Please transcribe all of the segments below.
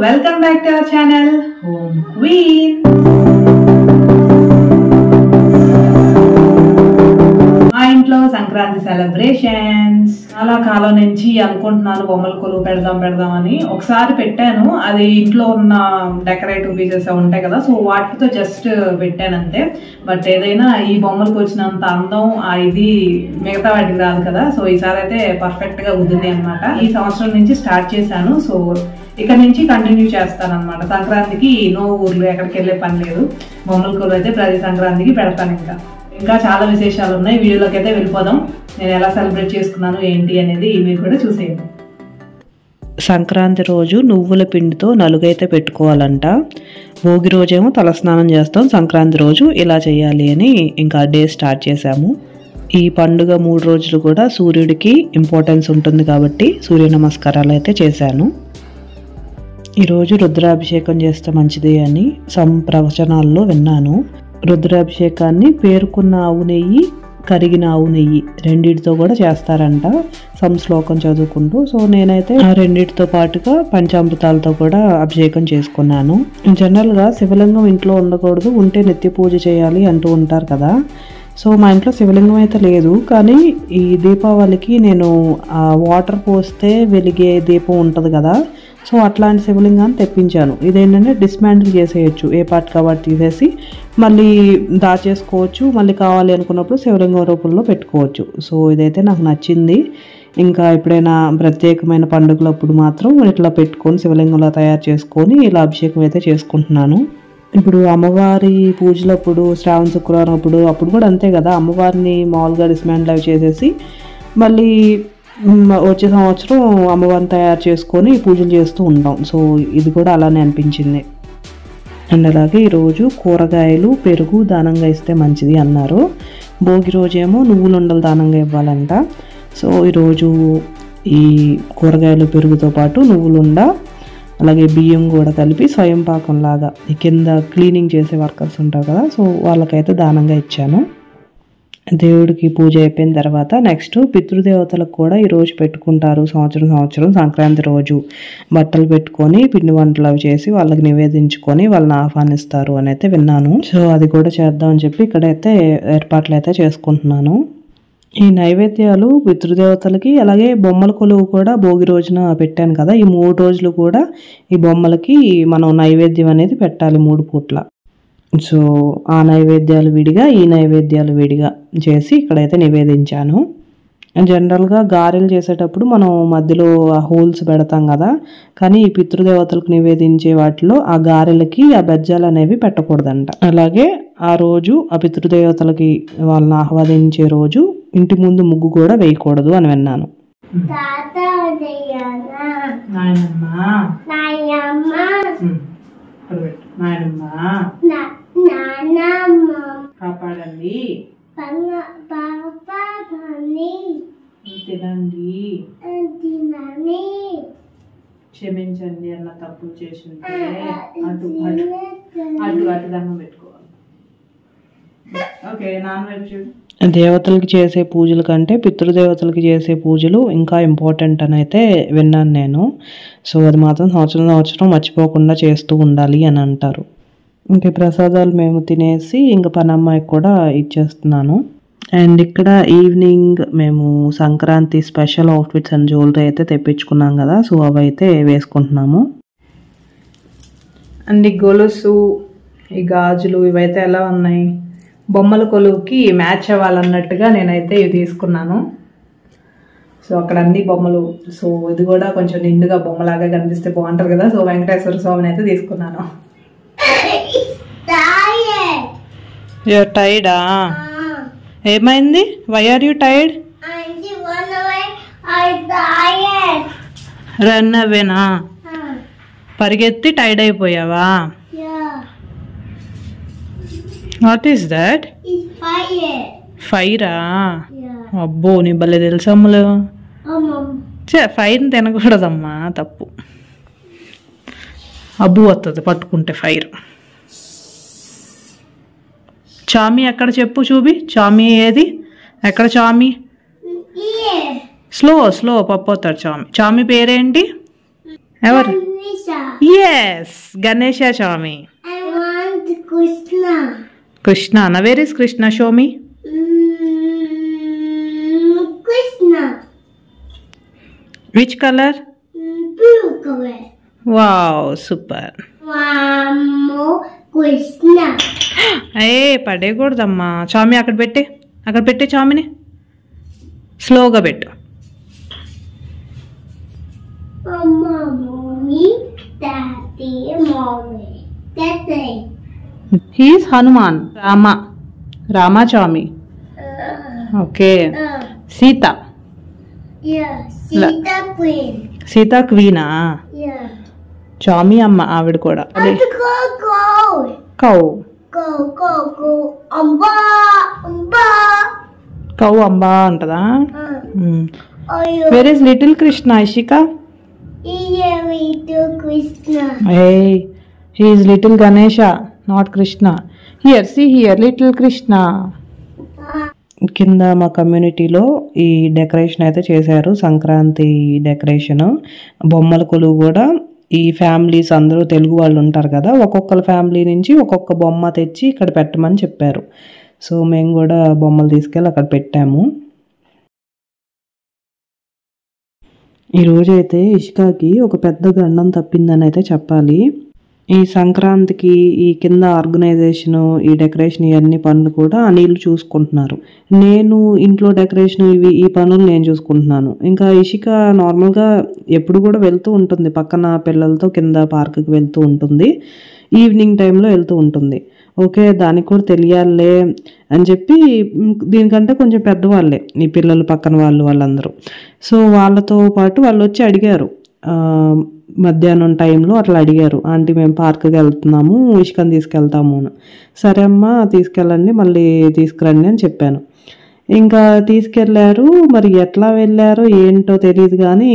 Welcome back to our channel home queen. మా ఇంట్లో Sankranti celebrations చాలా కాలం నుంచి అనుకుంటున్నాను బొమ్మల కొలువు పెడదాం అని. ఒకసారి పెట్టాను, అది ఇంట్లో ఉన్న డెకరేటివ్ పీసెస్ ఉంటాయి కదా, సో వాటితో జస్ట్ పెట్టాను అంతే. బట్ ఏదైనా ఈ బొమ్మలకు వచ్చినంత అందం ఇది మిగతా వాటికి రాదు కదా, సో ఈసారి అయితే పర్ఫెక్ట్ గా కుదిరింది అనమాట. ఈ సంవత్సరం నుంచి స్టార్ట్ చేశాను, సో ఇక్కడ నుంచి కంటిన్యూ చేస్తాను అనమాట. సంక్రాంతికి నో ఊర్లు ఎక్కడికి వెళ్ళే పని లేదు, బొమ్మల కొలువు అయితే ప్రతి సంక్రాంతికి పెడతాను. ఇంకా చాలా విశేషాలు ఉన్నాయి, వీడియోలోకి అయితే వెళ్ళిపోదాం. నేను ఎలా సెలబ్రేట్ చేసుకున్నాను ఏంటి అనేది మీరు కూడా చూసేయండి. సంక్రాంతి రోజు నువ్వుల పిండితో నలుగైతే పెట్టుకోవాలంట. భోగి రోజేమో తలస్నానం చేస్తాం, సంక్రాంతి రోజు ఇలా చేయాలి అని ఇంకా డే స్టార్ట్ చేశాము. ఈ పండుగ 3 రోజులు కూడా సూర్యుడికి ఇంపార్టెన్స్ ఉంటుంది కాబట్టి సూర్య నమస్కారాలు అయితే చేశాను. ఈరోజు రుద్రాభిషేకం చేస్తే మంచిది అని ప్రవచనాల్లో విన్నాను. రుద్రాభిషేకాన్ని పేరుకున్న ఆవు నెయ్యి, కరిగిన ఆవు నెయ్యి రెండిటితో కూడా చేస్తారంట శ్లోకం చదువుకుంటూ. సో నేనైతే ఆ రెండిటితో పాటుగా పంచామృతాలతో కూడా అభిషేకం చేసుకున్నాను. జనరల్గా శివలింగం ఇంట్లో ఉండకూడదు, ఉంటే నిత్య పూజ చేయాలి అంటూ ఉంటారు కదా. సో మా ఇంట్లో శివలింగం అయితే లేదు, కానీ ఈ దీపావళికి నేను వాటర్ పోస్తే వెలిగే దీపం ఉంటుంది కదా, సో అట్లాంటి శివలింగాన్ని తెప్పించాను. ఇదేంటంటే డిస్మాంటిల్ చేసేయచ్చు, ఏ పార్ట్ కాబట్టి తీసేసి మళ్ళీ దాచేసుకోవచ్చు, మళ్ళీ కావాలి అనుకున్నప్పుడు శివలింగం రూపంలో పెట్టుకోవచ్చు. సో ఇదైతే నాకు నచ్చింది. ఇంకా ఎప్పుడైనా ప్రత్యేకమైన పండుగలప్పుడు మాత్రం ఇట్లా పెట్టుకొని శివలింగంలో తయారు చేసుకొని ఇలా అభిషేకం అయితే చేసుకుంటున్నాను. ఇప్పుడు అమ్మవారి పూజలప్పుడు శ్రావణ శుక్రవారం అప్పుడు కూడా అంతే కదా, అమ్మవారిని మామూలుగా డిస్మాంటిల్ అవి చేసేసి మళ్ళీ వచ్చే సంవత్సరం అమ్మవారిని తయారు చేసుకొని పూజలు చేస్తూ ఉంటాం. సో ఇది కూడా అలానే అనిపించింది. అండ్ అలాగే ఈరోజు కూరగాయలు పెరుగు దానంగా ఇస్తే మంచిది అన్నారు. భోగి రోజేమో నువ్వులుండలు దానంగా ఇవ్వాలంట. సో ఈరోజు ఈ కూరగాయలు పెరుగుతో పాటు నువ్వులుండ అలాగే బియ్యం కూడా కలిపి స్వయం పాకంలాగా ఈ కింద క్లీనింగ్ చేసే వర్కర్స్ ఉంటారు కదా, సో వాళ్ళకైతే దానంగా ఇచ్చాను. దేవుడికి పూజ అయిపోయిన తర్వాత నెక్స్ట్ పితృదేవతలకు కూడా ఈరోజు పెట్టుకుంటారు. సంవత్సరం సంక్రాంతి రోజు బట్టలు పెట్టుకొని పిండి వంటలు అవి చేసి వాళ్ళకి నివేదించుకొని వాళ్ళని ఆహ్వానిస్తారు అని అయితే విన్నాను. సో అది కూడా చేద్దామని చెప్పి ఇక్కడైతే ఏర్పాట్లు అయితే చేసుకుంటున్నాను. ఈ నైవేద్యాలు పితృదేవతలకి అలాగే బొమ్మల కొలువు కూడా భోగి రోజున పెట్టాను కదా, ఈ 3 రోజులు కూడా ఈ బొమ్మలకి మనం నైవేద్యం అనేది పెట్టాలి 3 పూట్ల. సో ఆ నైవేద్యాలు విడిగా ఈ నైవేద్యాలు విడిగా చేసి ఇక్కడైతే నివేదించాను. జనరల్గా గారెలు చేసేటప్పుడు మనం మధ్యలో ఆ హోల్స్ పెడతాం కదా, కానీ ఈ పితృదేవతలకు నివేదించే వాటిలో ఆ గారెలకి ఆ బెజ్జాలు అనేవి పెట్టకూడదంట. అలాగే ఆ రోజు ఆ పితృదేవతలకి వాళ్ళని ఆహ్వానించే రోజు ఇంటి ముందు ముగ్గు కూడా వేయకూడదు అని విన్నాను. కాపాడండి, తినండి, క్షమించండి అన్న తప్పులు చేసింటే అటు దండం పెట్టుకోవాలి. ఓకే, నాన్ వెజ్ దేవతలకి చేసే పూజల కంటే పితృదేవతలకి చేసే పూజలు ఇంకా ఇంపార్టెంట్ అని అయితే విన్నాను నేను. సో అది మాత్రం సంవత్సరం మర్చిపోకుండా చేస్తూ ఉండాలి అని అంటారు. ఇంకా ప్రసాదాలు మేము తినేసి ఇంకా పనమ్మాయికి కూడా ఇచ్చేస్తున్నాను. అండ్ ఇక్కడ ఈవినింగ్ మేము Sankranti special outfits and jewellery అయితే తెప్పించుకున్నాం కదా, సో అవి అయితే వేసుకుంటున్నాము. అండ్ ఈ గొలుసు, ఈ గాజులు ఇవైతే ఎలా ఉన్నాయి, బొమ్మల కొలువుకి మ్యాచ్ అవ్వాలన్నట్టుగా నేనైతే ఇవి తీసుకున్నాను. సో అక్కడ అన్ని బొమ్మలు, సో ఇది కూడా కొంచెం నిండుగా బొమ్మలాగా కనిపిస్తే బాగుంటుంది కదా, సో వెంకటేశ్వర స్వామిని అయితే తీసుకున్నాను. యూర్ టైర్డా? ఏమైంది? Why are you tired? Run అవేనా? పరిగెత్తి టైర్డ్ అయిపోయావా? What is that? ఫైరా? అబ్బో నీ భలే తెలుసమ్ములు. ఫైర్ని తినకూడదమ్మా, తప్పు. అబ్బు వస్తుంది పట్టుకుంటే ఫైర్. చామీ ఎక్కడ చెప్పు, చూపి. చామీ ఏది? ఎక్కడ చామీ? స్లో పప్పు అవుతాడు చామీ. చామీ పేరేంటి? ఎవరు? ఎస్ గణేష స్వామి. I want Krishna. కృష్ణ నా where is Krishna show me. Krishna. Which colour? Blue color. Wow super. One more Krishna. ఏ పడేయకూడదమ్మా. చామి అక్కడ పెట్టే చామిని స్లోగా పెట్టు. Mama, mommy, daddy, mommy, daddy. He's Hanuman. Rama చామి. Okay. Sita. Yeah, Sita Queen. Sita క్వీనా. Yeah. చామి అమ్మ ఆవిడ కూడా. Go. Cow. Go. Amba. Cow అంబా ఉంటదా? Oh, where is little Krishna Ishika? yeah, we do Krishna. Hey, he is little Ganesha, not Krishna. Here, see here, little Krishna. కింద మా కమ్యూనిటీలో ఈ డెకరేషన్ అయితే చేశారు, సంక్రాంతి డెకరేషన్. బొమ్మల కొలువు కూడా ఈ ఫ్యామిలీస్ అందరూ తెలుగు వాళ్ళు ఉంటారు కదా, ఒక్కొక్కరు ఫ్యామిలీ నుంచి ఒక్కొక్క బొమ్మ తెచ్చి ఇక్కడ పెట్టమని చెప్పారు. సో మేము కూడా బొమ్మలు తీసుకెళ్ళి అక్కడ పెట్టాము. ఈరోజు అయితే ఇషికాకి ఒక పెద్ద గండం తప్పిందని అయితే చెప్పాలి. ఈ సంక్రాంతికి ఈ కింద ఆర్గనైజేషను, ఈ డెకరేషన్ ఇవన్నీ పనులు కూడా అనిల్ చూసుకుంటున్నారు. నేను ఇంట్లో డెకరేషన్ ఈ పనులు నేను చూసుకుంటున్నాను. ఇంకా ఇషిక నార్మల్గా ఎప్పుడు కూడా వెళ్తూ ఉంటుంది, పక్కన పిల్లలతో కింద పార్కుకి వెళ్తూ ఉంటుంది, ఈవినింగ్ టైంలో వెళ్తూ ఉంటుంది. ఓకే, దానికి కూడా తెలియాలే అని చెప్పి దీనికంటే కొంచెం పెద్దవాళ్ళే ఈ పిల్లలు, పక్కన వాళ్ళందరూ. సో వాళ్ళతో పాటు వాళ్ళు వచ్చి అడిగారు, మధ్యాహ్నం టైంలో అట్లా అడిగారు, ఆంటీ మేము పార్క్కి వెళ్తున్నాము, ఇష్కని తీసుకెళ్తాము అని. సరే అమ్మా తీసుకెళ్ళండి, మళ్ళీ తీసుకురండి అని చెప్పాను. ఇంకా తీసుకెళ్ళారు. మరి ఎట్లా వెళ్ళారో ఏంటో తెలియదు కానీ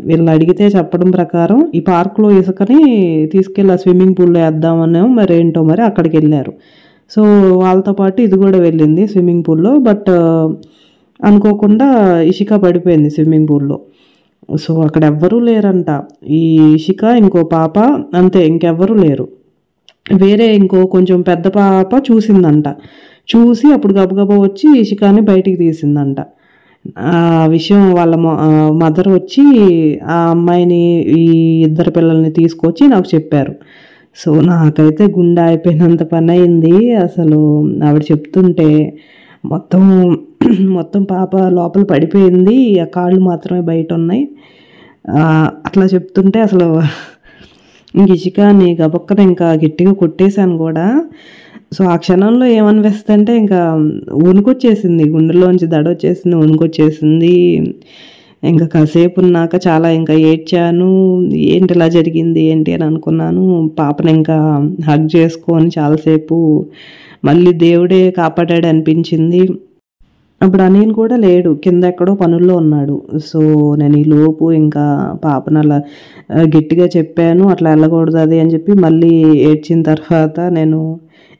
వీళ్ళు అడిగితే చెప్పడం ప్రకారం ఈ పార్క్లో ఇసుకని తీసుకెళ్ళి స్విమ్మింగ్ పూల్లో వేద్దామనే మరి ఏంటో మరి అక్కడికి వెళ్ళారు. సో వాళ్ళతో పాటు ఇది కూడా వెళ్ళింది స్విమ్మింగ్ పూల్లో. బట్ అనుకోకుండా ఇషిక పడిపోయింది స్విమ్మింగ్ పూల్లో. సో అక్కడ ఎవ్వరూ లేరంట, ఈ ఇషిక ఇంకో పాప అంతే, ఇంకెవ్వరూ లేరు. వేరే ఇంకో కొంచెం పెద్ద పాప చూసిందంట, చూసి అప్పుడు గబగబా వచ్చి ఇషికాని బయటికి తీసిందంట. ఆ విషయం వాళ్ళ మదర్ వచ్చి ఆ అమ్మాయిని, ఈ ఇద్దరు పిల్లల్ని తీసుకొచ్చి నాకు చెప్పారు. సో నాకైతే గుండె అయిపోయినంత పని అయింది అసలు. ఆవిడ చెప్తుంటే మొత్తం పాప లోపల పడిపోయింది, ఆ కాళ్ళు మాత్రమే బయట ఉన్నాయి. అట్లా చెప్తుంటే అసలు ఇంక ఇషికాని గబక్కన ఇంకా గట్టిగా కొట్టేశాను కూడా. సో ఆ క్షణంలో ఏమనిపిస్తుందంటే ఇంకా వణుకొచ్చేసింది, గుండెలోంచి దడ వచ్చేసింది, వణుకొచ్చేసింది. ఇంకా కాసేపు ఉన్నాక చాలా ఇంకా ఏడ్చాను, ఏంటి ఇలా జరిగింది ఏంటి అని అనుకున్నాను. పాపని ఇంకా హగ్ చేసుకొని చాలాసేపు మళ్ళీ దేవుడే కాపాడాడు అనిపించింది. అప్పుడు అనిల్ కూడా లేడు, కింద ఎక్కడో పనుల్లో ఉన్నాడు. సో నేను ఈ లోపు ఇంకా పాపను అలా గట్టిగా చెప్పాను, అట్లా వెళ్ళకూడదు అది అని చెప్పి. మళ్ళీ ఏడ్చిన తర్వాత నేను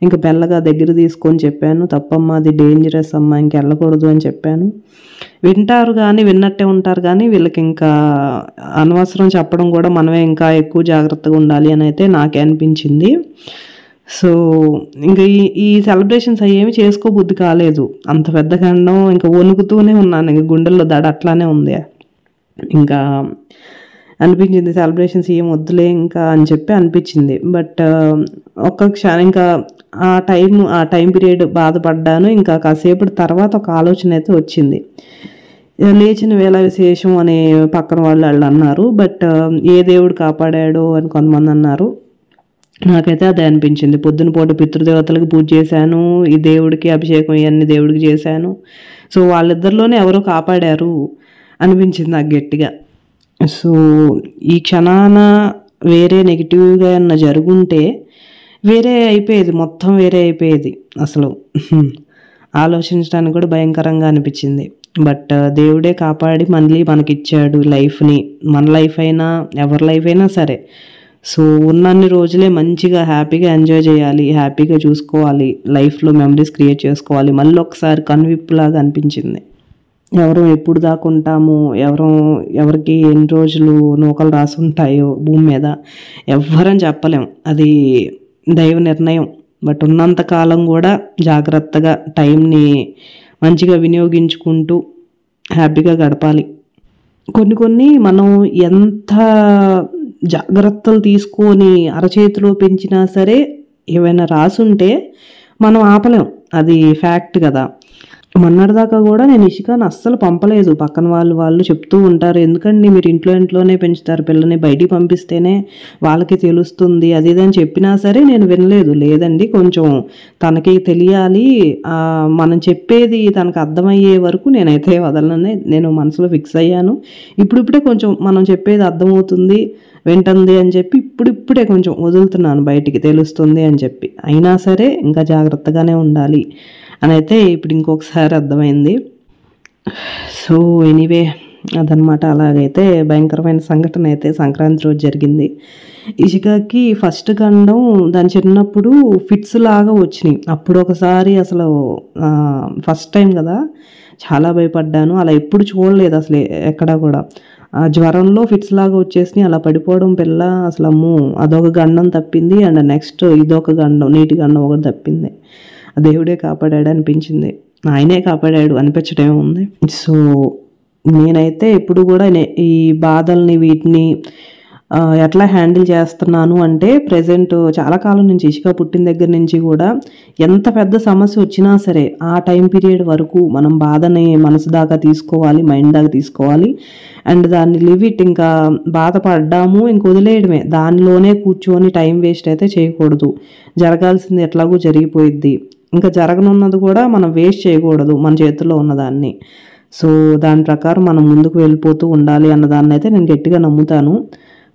ఇంకా మెల్లగా దగ్గర తీసుకొని చెప్పాను, తప్పమ్మా అది డేంజరస్ అమ్మా, ఇంక వెళ్ళకూడదు అని చెప్పాను. వింటారు కానీ, విన్నట్టే ఉంటారు కానీ వీళ్ళకి ఇంకా అనవసరం చెప్పడం కూడా, మనమే ఇంకా ఎక్కువ జాగ్రత్తగా ఉండాలి అని అయితే నాకే అనిపించింది. సో ఇంకా ఈ సెలబ్రేషన్స్ అయ్యేమి చేసుకోబుద్ధి కాలేదు, అంత పెద్ద గండం. ఇంకా వణుకుతూనే ఉన్నాను, ఇంకా గుండెల్లో దడ అట్లానే ఉంది. ఇంకా అనిపించింది సెలబ్రేషన్స్ ఏం వద్దులే ఇంకా అని చెప్పి అనిపించింది. బట్ ఒక్క క్షణం ఇంకా ఆ టైం పీరియడ్ బాధపడ్డాను. ఇంకా కాసేపటి తర్వాత ఒక ఆలోచన అయితే వచ్చింది, లేచిన వేళ విశేషం అని పక్కన వాళ్ళు అన్నారు. బట్ ఏ దేవుడు కాపాడాడో అని కొంతమంది అన్నారు. నాకైతే అదే అనిపించింది. పొద్దున పూట పితృదేవతలకు పూజ చేశాను, ఈ దేవుడికి అభిషేకం ఇవన్నీ దేవుడికి చేశాను. సో వాళ్ళిద్దరిలోనే ఎవరో కాపాడారు అనిపించింది నాకు గట్టిగా. సో ఈ క్షణాన వేరే నెగిటివ్గా ఏమన్నా జరుగుంటే వేరే అయిపోయేది, మొత్తం వేరే అయిపోయేది. అసలు ఆలోచించడానికి కూడా భయంకరంగా అనిపించింది. బట్ దేవుడే కాపాడి మళ్ళీ మనకిచ్చాడు లైఫ్ని. మన లైఫ్ అయినా ఎవరి లైఫ్ అయినా సరే. సో ఉన్నన్ని రోజులే మంచిగా హ్యాపీగా ఎంజాయ్ చేయాలి, హ్యాపీగా చూసుకోవాలి, లైఫ్లో మెమరీస్ క్రియేట్ చేసుకోవాలి. మళ్ళీ ఒకసారి కనువిప్పులాగా అనిపించింది. ఎవరు ఎప్పుడు దాకా ఉంటాము, ఎవరికి ఎన్ని రోజులు నూకలు రాసి ఉంటాయో భూమి మీద ఎవ్వరని చెప్పలేం. అది దైవ నిర్ణయం. బట్ ఉన్నంత కాలం కూడా జాగ్రత్తగా టైంని మంచిగా వినియోగించుకుంటూ హ్యాపీగా గడపాలి. కొన్ని మనం ఎంత జాగ్రత్తలు తీసుకొని అరచేతిలో పెంచినా సరే ఏమైనా రాసుంటే మనం ఆపలేం. అది ఫ్యాక్ట్ కదా. మొన్నటిదాకా కూడా నేను ఇషికాని అస్సలు పంపలేదు. పక్కన వాళ్ళు చెప్తూ ఉంటారు, ఎందుకండి మీరు ఇంట్లోనే పెంచుతారు పిల్లని, బయటికి పంపిస్తేనే వాళ్ళకి తెలుస్తుంది అది ఇదని చెప్పినా సరే నేను వినలేదు. లేదండి, కొంచెం తనకి తెలియాలి, మనం చెప్పేది తనకు అర్థమయ్యే వరకు నేనైతే వదలనని నేను మనసులో ఫిక్స్ అయ్యాను. ఇప్పుడిప్పుడే కొంచెం మనం చెప్పేది అర్థమవుతుంది, వింటుంది అని చెప్పి ఇప్పుడిప్పుడే కొంచెం వదులుతున్నాను, బయటికి తెలుస్తుంది అని చెప్పి. అయినా సరే ఇంకా జాగ్రత్తగానే ఉండాలి అని అయితే ఇప్పుడు ఇంకొకసారి అర్థమైంది. సో ఎనీవే అదనమాట. అలాగైతే భయంకరమైన సంఘటన అయితే సంక్రాంతి రోజు జరిగింది. ఇషికాకి ఫస్ట్ గండం దాని చిన్నప్పుడు ఫిట్స్ లాగా వచ్చినాయి. అప్పుడు ఒకసారి అసలు ఫస్ట్ టైం కదా, చాలా భయపడ్డాను. అలా ఎప్పుడు చూడలేదు అసలు ఎక్కడా కూడా. ఆ జ్వరంలో ఫిట్స్ లాగా వచ్చేసి అలా పడిపోవడం పిల్ల అసలు అమ్మో, అదొక గండం తప్పింది. అండ్ నెక్స్ట్ ఇదొక గండం, నీటి గండం ఒకటి తప్పింది. దేవుడే కాపాడాడు అనిపించింది, ఆయనే కాపాడాడు అనిపించడమే ఉంది. సో నేనైతే ఇప్పుడు కూడా ఈ బాధల్ని వీటిని ఎట్లా హ్యాండిల్ చేస్తున్నాను అంటే, ప్రజెంట్ చాలా కాలం నుంచి ఇషికా పుట్టిన దగ్గర నుంచి కూడా ఎంత పెద్ద సమస్య వచ్చినా సరే ఆ టైం పీరియడ్ వరకు మనం బాధని మనసు దాకా తీసుకోవాలి, మైండ్ దాకా తీసుకోవాలి. అండ్ దాన్ని లిమిట్, ఇంకా బాధపడ్డాము ఇంక వదిలేయడమే. దానిలోనే కూర్చొని టైం వేస్ట్ అయితే చేయకూడదు. జరగాల్సింది ఎట్లాగూ జరిగిపోయిద్ది, ఇంకా జరగనున్నది కూడా మనం వేస్ట్ చేయకూడదు మన చేతుల్లో ఉన్నదాన్ని. సో దాని ప్రకారం మనం ముందుకు వెళ్ళిపోతూ ఉండాలి అన్నదాన్ని అయితే నేను గట్టిగా నమ్ముతాను.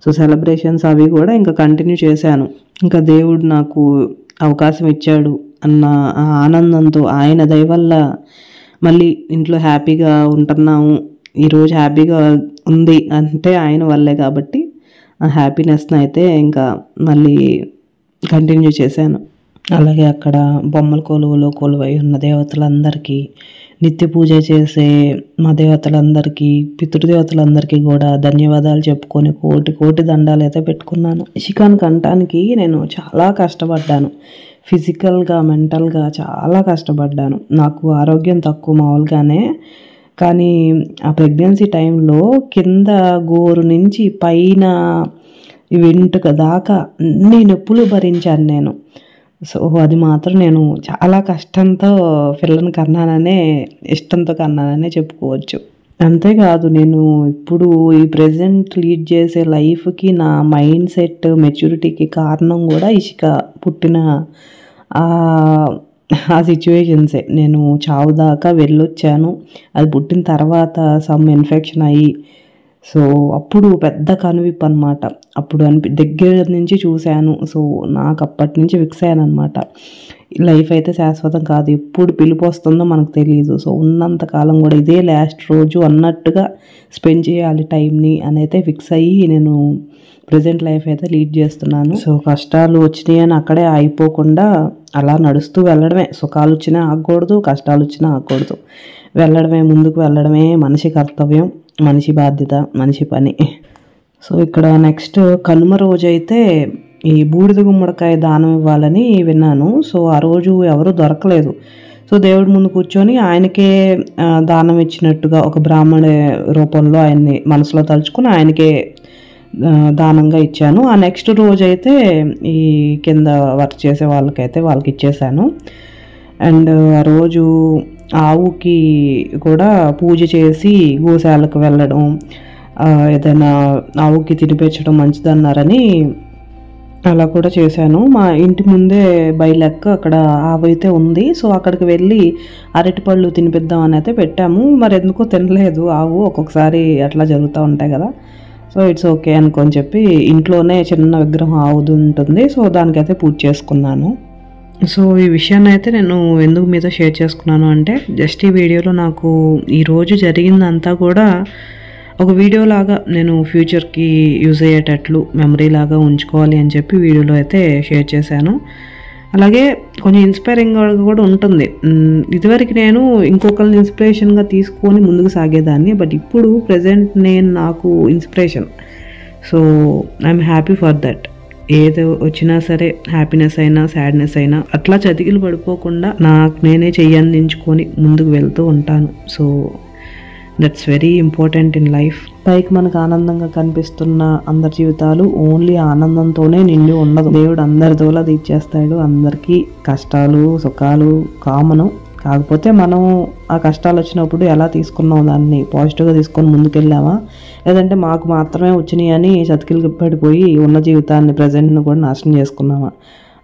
సో సెలబ్రేషన్స్ అవి కూడా ఇంకా కంటిన్యూ చేశాను. ఇంకా దేవుడు నాకు అవకాశం ఇచ్చాడు అన్న ఆనందంతో, ఆయన దయ వల్ల మళ్ళీ ఇంట్లో హ్యాపీగా ఉంటున్నాము, ఈరోజు హ్యాపీగా ఉంది అంటే ఆయన వల్లే. కాబట్టి ఆ హ్యాపీనెస్ని అయితే ఇంకా మళ్ళీ కంటిన్యూ చేశాను. అలాగే అక్కడ బొమ్మల కొలువులో కొలువై ఉన్న దేవతలందరికీ, నిత్య పూజ చేసే మా దేవతలందరికీ, పితృదేవతలందరికీ కూడా ధన్యవాదాలు చెప్పుకొని కోటి దండాలు అయితే పెట్టుకున్నాను. ఇషికాని కంటానికి నేను చాలా కష్టపడ్డాను, ఫిజికల్గా మెంటల్గా చాలా కష్టపడ్డాను. నాకు ఆరోగ్యం తక్కువ మామూలుగానే, కానీ ఆ ప్రెగ్నెన్సీ టైంలో కింద గోరు నుంచి పైన వెంట్రుక దాకా అన్ని నొప్పులు భరించాను నేను. సో అది మాత్రం నేను చాలా కష్టంతో పిల్లని కన్నాననే, ఇష్టంతో కన్నాననే చెప్పుకోవచ్చు. అంతేకాదు, నేను ఇప్పుడు ఈ ప్రెజెంట్ లీడ్ చేసే లైఫ్కి నా మైండ్ సెట్ మెచ్యూరిటీకి కారణం కూడా ఇషికా పుట్టిన ఆ సిచ్యువేషన్సే. నేను చావు దాకా వెళ్ళొచ్చాను. అది పుట్టిన తర్వాత సమ్ ఇన్ఫెక్షన్ అయ్యి, సో అప్పుడు పెద్ద కనువిప్పు అనమాట. అప్పుడు దగ్గర నుంచి చూశాను. సో నాకు అప్పటి నుంచి ఫిక్స్ అయ్యాను అనమాట, లైఫ్ అయితే శాశ్వతం కాదు, ఎప్పుడు పిలుపు వస్తుందో మనకు తెలియదు. సో ఉన్నంతకాలం కూడా ఇదే లాస్ట్ రోజు అన్నట్టుగా స్పెండ్ చేయాలి టైంని అని అయితే ఫిక్స్ అయ్యి నేను ప్రజెంట్ లైఫ్ అయితే లీడ్ చేస్తున్నాను. సో కష్టాలు వచ్చినాయి అని అక్కడే ఆగిపోకుండా అలా నడుస్తూ వెళ్ళడమే. సుఖాలు వచ్చినా ఆగకూడదు, కష్టాలు వచ్చినా ఆగకూడదు, వెళ్ళడమే, ముందుకు వెళ్ళడమే మనిషి కర్తవ్యం, మనిషి బాధ్యత, మనిషి పని. సో ఇక్కడ నెక్స్ట్ కనుమ రోజు అయితే ఈ బూడిద గుమ్మడికాయ దానం ఇవ్వాలని విన్నాను. సో ఆ రోజు ఎవరు దొరకలేదు. సో దేవుడి ముందు కూర్చొని ఆయనకే దానం ఇచ్చినట్టుగా ఒక బ్రాహ్మణ రూపంలో ఆయన్ని మనసులో తలుచుకుని ఆయనకే దానంగా ఇచ్చాను. ఆ నెక్స్ట్ రోజు అయితే ఈ కింద వర్క్ చేసే వాళ్ళకి ఇచ్చేసాను. అండ్ ఆ రోజు ఆవుకి కూడా పూజ చేసి గోశాలకు వెళ్ళడం, ఏదైనా ఆవుకి తినిపించడం మంచిదన్నారని అలా కూడా చేశాను. మా ఇంటి ముందే బైలెక్క అక్కడ ఆవు అయితే ఉంది. సో అక్కడికి వెళ్ళి అరటిపళ్ళు తినిపిద్దామని అయితే పెట్టాము. మరి ఎందుకో తినలేదు ఆవు, ఒక్కొక్కసారి అట్లా జరుగుతూ ఉంటాయి కదా. సో ఇట్స్ ఓకే అనుకొని చెప్పి ఇంట్లోనే చిన్న విగ్రహం ఆవుది ఉంటుంది. సో దానికైతే పూజ చేసుకున్నాను. సో ఈ విషయాన్ని అయితే నేను ఎందుకు మీతో షేర్ చేసుకున్నాను అంటే, జస్ట్ ఈ వీడియోలో నాకు ఈరోజు జరిగిందంతా కూడా ఒక వీడియో లాగా నేను ఫ్యూచర్కి యూజ్ అయ్యేటట్లు మెమరీ లాగా ఉంచుకోవాలి అని చెప్పి వీడియోలో అయితే షేర్ చేశాను. అలాగే కొంచెం ఇన్స్పైరింగ్ కూడా ఉంటుంది. ఇదివరకు నేను ఇంకొకరిని ఇన్స్పిరేషన్గా తీసుకొని ముందుకు సాగేదాన్ని, బట్ ఇప్పుడు ప్రజెంట్ నేను నాకు inspiration. So I'm happy for that. ఏదో వచ్చినా సరే, హ్యాపీనెస్ అయినా సాడ్నెస్ అయినా అట్లా చతికిలు పడిపోకుండా నాకు నేనే చెయ్యందించుకొని ముందుకు వెళ్తూ ఉంటాను. So that's very important in life. పైకి మనకు ఆనందంగా కనిపిస్తున్న అందరి జీవితాలు ఓన్లీ ఆనందంతోనే నిండి ఉండదు. దేవుడు అందరితోలా తీర్చేస్తాడు. అందరికీ కష్టాలు సుఖాలు కామను. కాకపోతే మనం ఆ కష్టాలు వచ్చినప్పుడు ఎలా తీసుకున్నాం, దాన్ని పాజిటివ్గా తీసుకొని ముందుకెళ్ళామా, లేదంటే మాకు మాత్రమే వచ్చినాయి అని చతికిలు పడిపోయి ఉన్న జీవితాన్ని ప్రజెంట్ను కూడా నాశనం చేసుకున్నామా,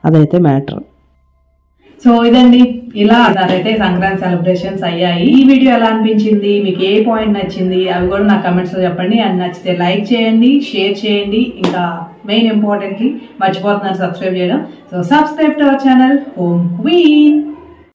అదైతే మ్యాటర్. సో ఇదండి, ఇలా అయితే సంక్రాంతి సెలబ్రేషన్స్ అయ్యాయి. ఈ వీడియో ఎలా అనిపించింది, మీకు ఏ పాయింట్ నచ్చింది అవి కూడా నా కమెంట్స్ లో చెప్పండి. అండ్ నచ్చితే లైక్ చేయండి, షేర్ చేయండి, ఇంకా మెయిన్ ఇంపార్టెంట్లీ మర్చిపోతున్నారు సబ్స్క్రైబ్ చేయడం. So subscribe to our channel home queen.